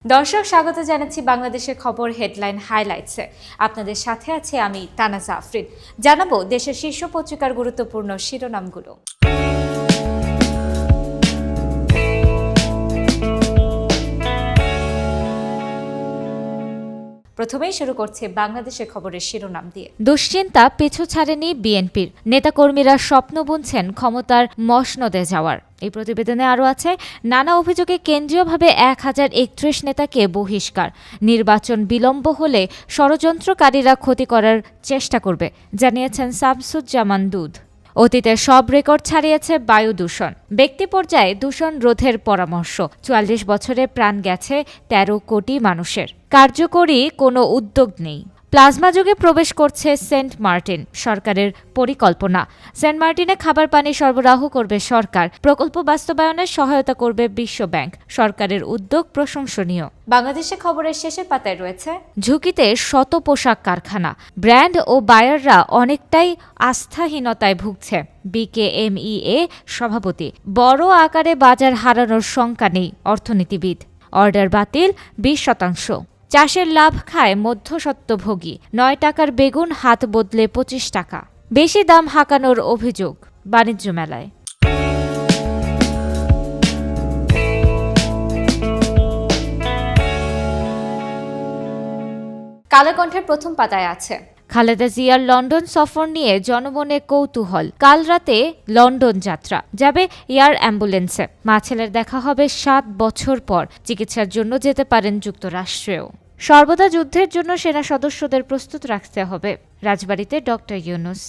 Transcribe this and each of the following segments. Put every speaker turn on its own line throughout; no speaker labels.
দর্শক স্বাগত জানাচ্ছি বাংলাদেশের খবর হেডলাইন হাইলাইটসে। আপনাদের সাথে আছে আমি তানাজা আফরিন। জানাবো দেশের শীর্ষ পত্রিকার গুরুত্বপূর্ণ শিরোনামগুলো। প্রথমেই শুরু করছে বাংলাদেশের খবরের শিরোনাম দিয়ে। দুশ্চিন্তা পিছু ছাড়েনি বিএনপির, নেতাকর্মীরা স্বপ্ন বুনছেন ক্ষমতার মসনদে যাওয়ার। এই প্রতিবেদনে আরও আছে, নানা অভিযোগে কেন্দ্রীয়ভাবে 1031 নেতাকে বহিষ্কার, নির্বাচন বিলম্ব হলে ষড়যন্ত্রকারীরা ক্ষতি করার চেষ্টা করবে, জানিয়েছেন শামসুজ্জামান দুধ। অতীতের সব রেকর্ড ছাড়িয়েছে বায়ু দূষণ, ব্যক্তি পর্যায়ে দূষণ রোধের পরামর্শ। 44 বছরে প্রাণ গেছে 13 কোটি মানুষের, কার্যকরী কোনো উদ্যোগ নেই। প্লাজমা যুগে প্রবেশ করছে সেন্ট মার্টিন, সরকারের পরিকল্পনা। সেন্ট মার্টিনে খাবার পানি সরবরাহ করবে সরকার, প্রকল্প বাস্তবায়নে সহায়তা করবে বিশ্ব ব্যাংক। সরকারের উদ্যোগ প্রশংসনীয়। বাংলাদেশের খবরের শেষের পাতায় রয়েছে, ঝুঁকিতে শত পোশাক কারখানা, ব্র্যান্ড ও বায়াররা অনেকটাই আস্থাহীনতায় ভুগছে। বিকেএমইএ সভাপতি, বড় আকারে বাজার হারানোর শঙ্কা নেই অর্থনীতিবিদ। অর্ডার বাতিল 20%। চাষের লাভ খায় মধ্যস্বত্বভোগী, 9 টাকার বেগুন হাত বদলে 25 টাকা। বেশি দাম হাঁকানোর অভিযোগ বাণিজ্য মেলায়। কালো কণ্ঠের প্রথম পাতায় আছে, খালেদা জিয়ার লন্ডন সফর নিয়ে জনমনে কৌতূহল। কাল রাতে লন্ডন যাত্রা, যাবে এয়ার অ্যাম্বুলেন্সে। মা ছেলের দেখা হবে 7 বছর পর। চিকিৎসার জন্য যেতে পারেন যুক্তরাষ্ট্রেও। সর্বদা যুদ্ধের জন্য সেনা সদস্যদের প্রস্তুত রাখতে হবে, রাজবাড়ীতে ডক্টর ইউনুস।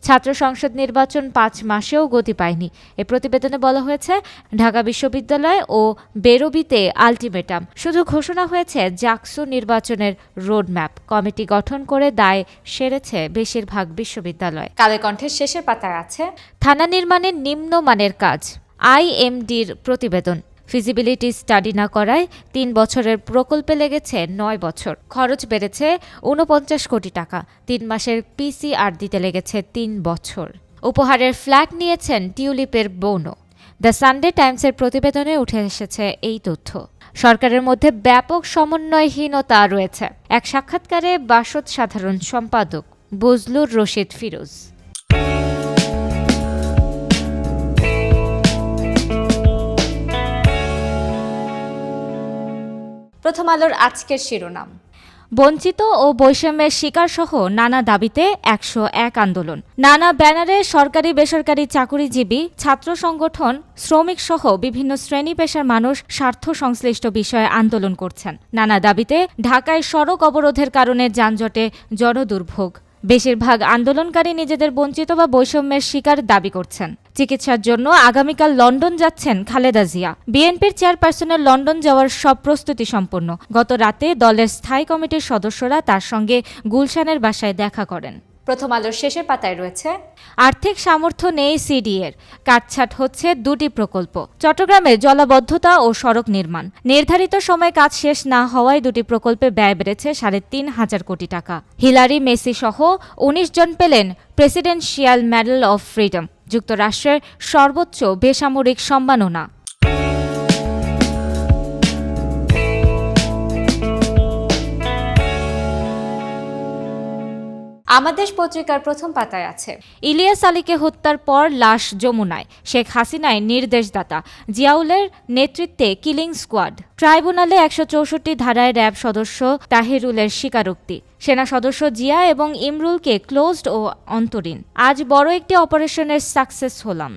ছাত্র সংসদ নির্বাচন 5 মাসেও গতি পায়নি। এ প্রতিবেদনে বলা হয়েছে, ঢাকা বিশ্ববিদ্যালয় ও বেরোবিতে আলটিমেটাম, শুধু ঘোষণা হয়েছে জাকসু নির্বাচনের রোডম্যাপ। কমিটি গঠন করে দায় সেরেছে বেশিরভাগ বিশ্ববিদ্যালয়। কালের কণ্ঠের শেষের পাতায় আছে, থানা নির্মাণের নিম্নমানের কাজ, আইএমডির প্রতিবেদন। ফিজিবিলিটি স্টাডি না করায় 3 বছরের প্রকল্পে লেগেছে 9 বছর। খরচ বেড়েছে 49 কোটি টাকা। 3 মাসের পিসিআর দিতে লেগেছে 3 বছর। উপহারের ফ্ল্যাট নিয়েছেন টিউলিপের বোনও। দ্য সানডে টাইমসের প্রতিবেদনে উঠে এসেছে এই তথ্য। সরকারের মধ্যে ব্যাপক সমন্বয়হীনতা রয়েছে, এক সাক্ষাৎকারে বাসদ সাধারণ সম্পাদক বজলুর রশিদ ফিরোজ। প্রথম আলোর আজকের শিরোনাম, বঞ্চিত ও বৈষম্যের শিকার সহ নানা দাবিতে 101 আন্দোলন। নানা ব্যানারে সরকারি বেসরকারি চাকুরিজীবী, ছাত্র সংগঠন, শ্রমিক সহ বিভিন্ন শ্রেণী পেশার মানুষ স্বার্থ সংশ্লিষ্ট বিষয়ে আন্দোলন করছেন। নানা দাবিতে ঢাকায় সড়ক অবরোধের কারণে যানজটে জনদুর্ভোগ। বেশিরভাগ আন্দোলনকারী নিজেদের বঞ্চিত বা বৈষম্যের শিকার দাবি করছেন। চিকিৎসার জন্য আগামীকাল লন্ডন যাচ্ছেন খালেদা জিয়া। বিএনপির চেয়ারপারসনের লন্ডন যাওয়ার সব প্রস্তুতি সম্পন্ন। গত রাতে দলের স্থায়ী কমিটির সদস্যরা তার সঙ্গে গুলশানের বাসায় দেখা করেন। প্রথম আলোর শেষের পাতায় রয়েছে, আর্থিক সামর্থ্য নেই সিডিএর, কাটছাট হচ্ছে 2টি প্রকল্প। চট্টগ্রামে জলাবদ্ধতা ও সড়ক নির্মাণ, নির্ধারিত সময়ে কাজ শেষ না হওয়ায় 2টি প্রকল্পে ব্যয় বেড়েছে 3.5 কোটি টাকা। হিলারি মেসি সহ 19 জন পেলেন প্রেসিডেন্সিয়াল মেডেল অফ ফ্রিডম, যুক্তরাষ্ট্রের সর্বোচ্চ বেসামরিক সম্মাননা। আমাদের পত্রিকার প্রথম পাতায় আছে, ইলিয়াস আলীকে হত্যার পর লাশ যমুনায়, শেখ হাসিনায় নির্দেশদাতা, জিয়াউলের নেতৃত্বে কিলিং স্কোয়াড। ট্রাইব্যুনালে 164 ধারায় র্যাব সদস্য তাহিরুলের স্বীকারোক্তি। সেনা সদস্য জিয়া এবং ইমরুলকে ক্লোজড ও অন্তরীণ। আজ বড় একটি অপারেশনের সাকসেস হলাম।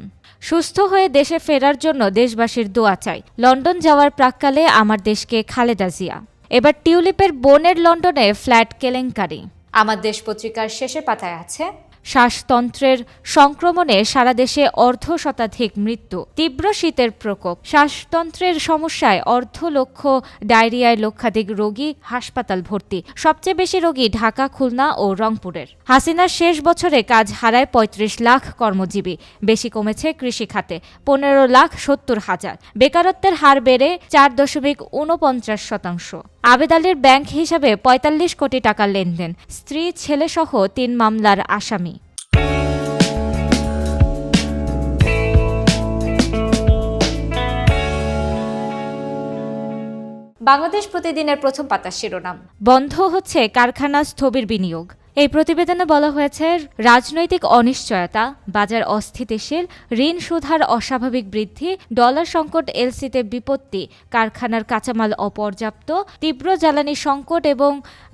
সুস্থ হয়ে দেশে ফেরার জন্য দেশবাসীর দোয়া চাই। লন্ডন যাওয়ার প্রাক্কালে আমার দেশকে খালেদা জিয়া। এবার টিউলিপের বোনের লন্ডনে ফ্ল্যাট কেলেঙ্কারি। আমার দেশ পত্রিকার শেষের পাতায় আছে, শ্বাসতন্ত্রের সংক্রমণে সারা দেশে 1/2 মৃত্যু, তীব্র শীতের প্রকোপ। শ্বাসতন্ত্রের সমস্যায় 1/2 লক্ষ, ডায়রিয়ায় লক্ষাধিক রোগী হাসপাতাল ভর্তি। সবচেয়ে বেশি রোগী ঢাকা, খুলনা ও রংপুরের। হাসিনার শেষ বছরে কাজ হারায় 35 লাখ কর্মজীবী। বেশি কমেছে কৃষি খাতে, 15,70,000। বেকারত্বের হার বেড়ে 4.49%। আবেদ আলীর ব্যাংক হিসাবে 45 কোটি টাকা লেনদেন। স্ত্রী, ছেলেসহ 3 মামলার আসামি। বাংলাদেশ প্রতিদিনের প্রথম পাতার শিরোনাম, বন্ধ হচ্ছে কারখানা স্থবির বিনিয়োগ। এই প্রতিবেদনে বলা হয়েছে, রাজনৈতিক অনিশ্চয়তা, বাজার অস্থিতিশীল, ঋণ সুদহার অস্বাভাবিক বৃদ্ধি, ডলার সংকট, এলসিতে বিপত্তি, কারখানার কাঁচামাল অপর্যাপ্ত, তীব্র জ্বালানি সংকট এবং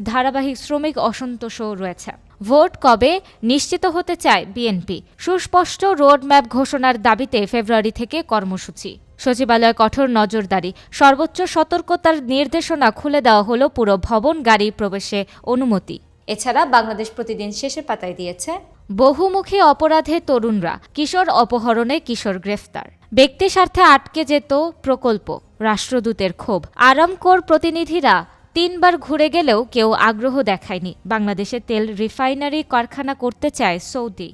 ধারাবাহিক শ্রমিক অসন্তোষও রয়েছে। ভোট কবে নিশ্চিত হতে চায় বিএনপি, সুস্পষ্ট রোডম্যাপ ঘোষণার দাবিতে ফেব্রুয়ারি থেকে কর্মসূচি। সচিবালয়ে কঠোর নজরদারি, সর্বোচ্চ সতর্কতার নির্দেশনা, খুলে দেওয়া হলো পুরো ভবন, গাড়ি প্রবেশে অনুমতি। এছাড়া বাংলাদেশ প্রতিদিন শেষের পাতায় দিয়েছে, বহুমুখী অপরাধে তরুণরা, কিশোর অপহরণে কিশোর গ্রেফতার, ব্যক্তি স্বার্থে আটকে যেত প্রকল্প, রাষ্ট্রদূতের ক্ষোভ, আরামকোর প্রতিনিধিরা 3 বার ঘুরে গেলেও কেউ আগ্রহ দেখায়নি, বাংলাদেশে তেল রিফাইনারি কারখানা করতে চায় সৌদি।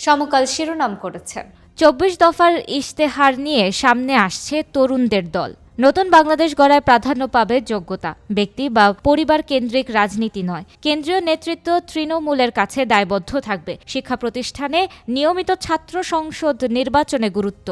সমকাল শিরোনাম করেছে, 24 দফার ইশতেহার নিয়ে সামনে আসছে তরুণদের দল। নতুন বাংলাদেশ গড়ায় প্রাধান্য পাবে যোগ্যতা, ব্যক্তি বা পরিবার কেন্দ্রিক রাজনীতি নয়। কেন্দ্রীয় নেতৃত্ব তৃণমূলের কাছে দায়বদ্ধ থাকবে। শিক্ষা প্রতিষ্ঠানে নিয়মিত ছাত্র সংসদ নির্বাচনে গুরুত্ব।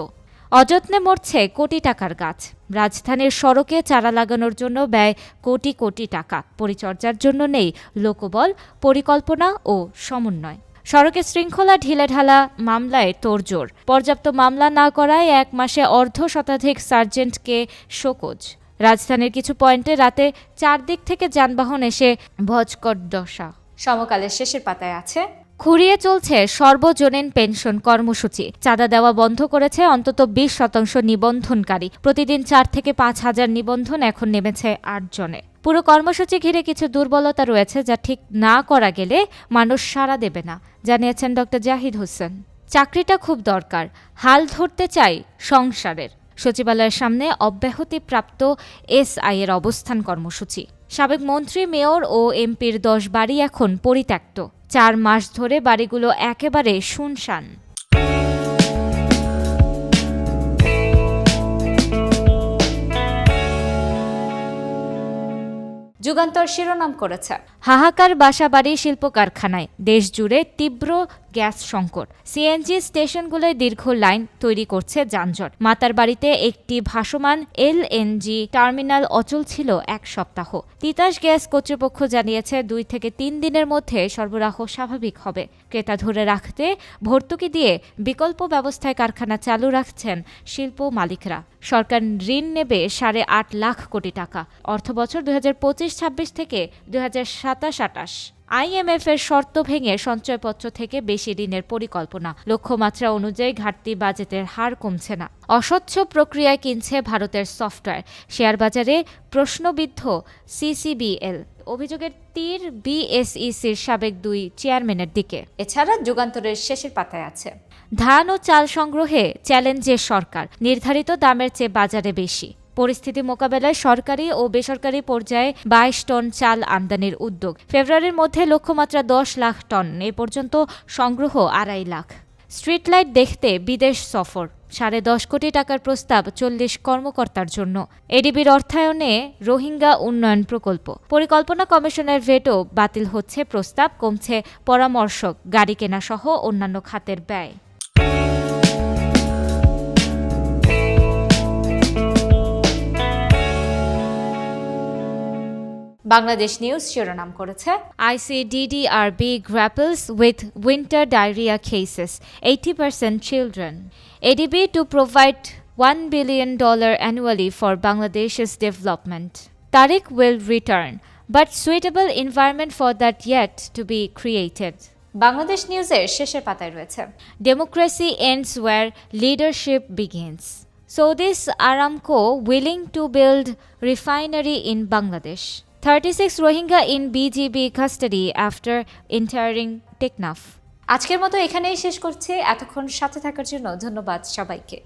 অযত্নে মরছে কোটি টাকার গাছ। রাজধানীর সড়কে চারা লাগানোর জন্য ব্যয় কোটি কোটি টাকা। পরিচর্যার জন্য নেই লোকবল, পরিকল্পনা ও সমন্বয়। সড়কে শৃঙ্খলা ঢিলেঢালা, মামলায় তোড়জোড়। পর্যাপ্ত মামলা না করায় 1 মাসে অর্ধশতাধিক সার্জেন্টকে শোকজ। রাজধানীর কিছু পয়েন্টে রাতে 4 দিক থেকে যানবাহন এসে ভজকট দশা। সমকালের শেষের পাতায় আছে, খুঁড়িয়ে চলছে সর্বজনীন পেনশন কর্মসূচি। চাঁদা দেওয়া বন্ধ করেছে অন্তত 20% নিবন্ধনকারী। প্রতিদিন 4 থেকে 5 হাজার নিবন্ধন, এখন নেমেছে 8 জনে। পুরো কর্মসূচি ঘিরে কিছু দুর্বলতা রয়েছে, যা ঠিক না করা গেলে মানুষ সাড়া দেবে না, জানিয়েছেন ডক্টর জাহিদ হোসেন। চাকরিটা খুব দরকার, হাল ধরতে চাই সংসারের। সচিবালয়ের সামনে অব্যাহতিপ্রাপ্ত এসআই এর অবস্থান কর্মসূচি। সাবেক মন্ত্রী, মেয়র ও এমপির 10 বাড়ি এখন পরিত্যক্ত। 4 মাস ধরে বাড়িগুলো একেবারে শুনশান। যুগান্তর শিরোনাম করেছে, হাহাকার বাসাবাড়ি শিল্প কারখানায়, দেশ জুড়ে তীব্র গ্যাস সংকট। সিএনজি স্টেশনগুলোয় দীর্ঘ লাইন তৈরি করছে যানজট। মাতার বাড়িতে একটি ভাসমান এলএনজি টার্মিনাল অচল ছিল 1 সপ্তাহ। তিতাস গ্যাস কর্তৃপক্ষ জানিয়েছে 2 থেকে 3 দিনের মধ্যে সরবরাহ স্বাভাবিক হবে। ক্রেতা ধরে রাখতে ভর্তুকি দিয়ে বিকল্প ব্যবস্থায় কারখানা চালু রাখছেন শিল্প মালিকরা। সরকার ঋণ নেবে 8.5 লাখ কোটি টাকা। অর্থবছর 2025-26 থেকে 2027-28। আইএমএফ এর শর্ত ভেঙে সঞ্চয়পত্র থেকে বেশি ঋণের পরিকল্পনা। লক্ষ্যমাত্রা অনুযায়ী ঘাটতি বাজেটের হার কমছে না। অস্বচ্ছ প্রক্রিয়ায় কিনছে ভারতের সফটওয়্যার। শেয়ার বাজারে প্রশ্নবিদ্ধ সিসিবিএল। অভিযোগের তীর বিএসইসির সাবেক 2 চেয়ারম্যানের দিকে। এছাড়া যুগান্তরের শেষের পাতায় আছে, ধান ও চাল সংগ্রহে চ্যালেঞ্জে সরকার, নির্ধারিত দামের চেয়ে বাজারে বেশি। পরিস্থিতি মোকাবেলায় সরকারি ও বেসরকারি পর্যায়ে 22 টন চাল আমদানির উদ্যোগ। ফেব্রুয়ারির মধ্যে লক্ষ্যমাত্রা 10 লাখ টন, এ পর্যন্ত সংগ্রহ 2.5 লাখ। স্ট্রিট লাইট দেখতে বিদেশ সফর, 10.5 কোটি টাকার প্রস্তাব 40 কর্মকর্তার জন্য। এডিবির অর্থায়নে রোহিঙ্গা উন্নয়ন প্রকল্প। পরিকল্পনা কমিশনের ভেটো বাতিল হচ্ছে প্রস্তাব, কমছে পরামর্শক, গাড়ি কেনা সহ অন্যান্য খাতের ব্যয়। বাংলাদেশ নিউজ শিরোনাম করেছে, ICDDRB grapples with winter diarrhea cases, 80% children. ADB to provide $1 billion annually for Bangladesh's development. Tariq will return, but suitable environment for that yet to be created. Bangladesh নিউজের শেষের পাতায় রয়েছে, democracy ends where leadership begins. Saudi's Aramco willing to build refinery in Bangladesh. 36 Rohingya in BGB custody after entering Teknaf. আজকের মতো এখানেই শেষ করছি। এতক্ষণ সাথে থাকার জন্য ধন্যবাদ সবাইকে।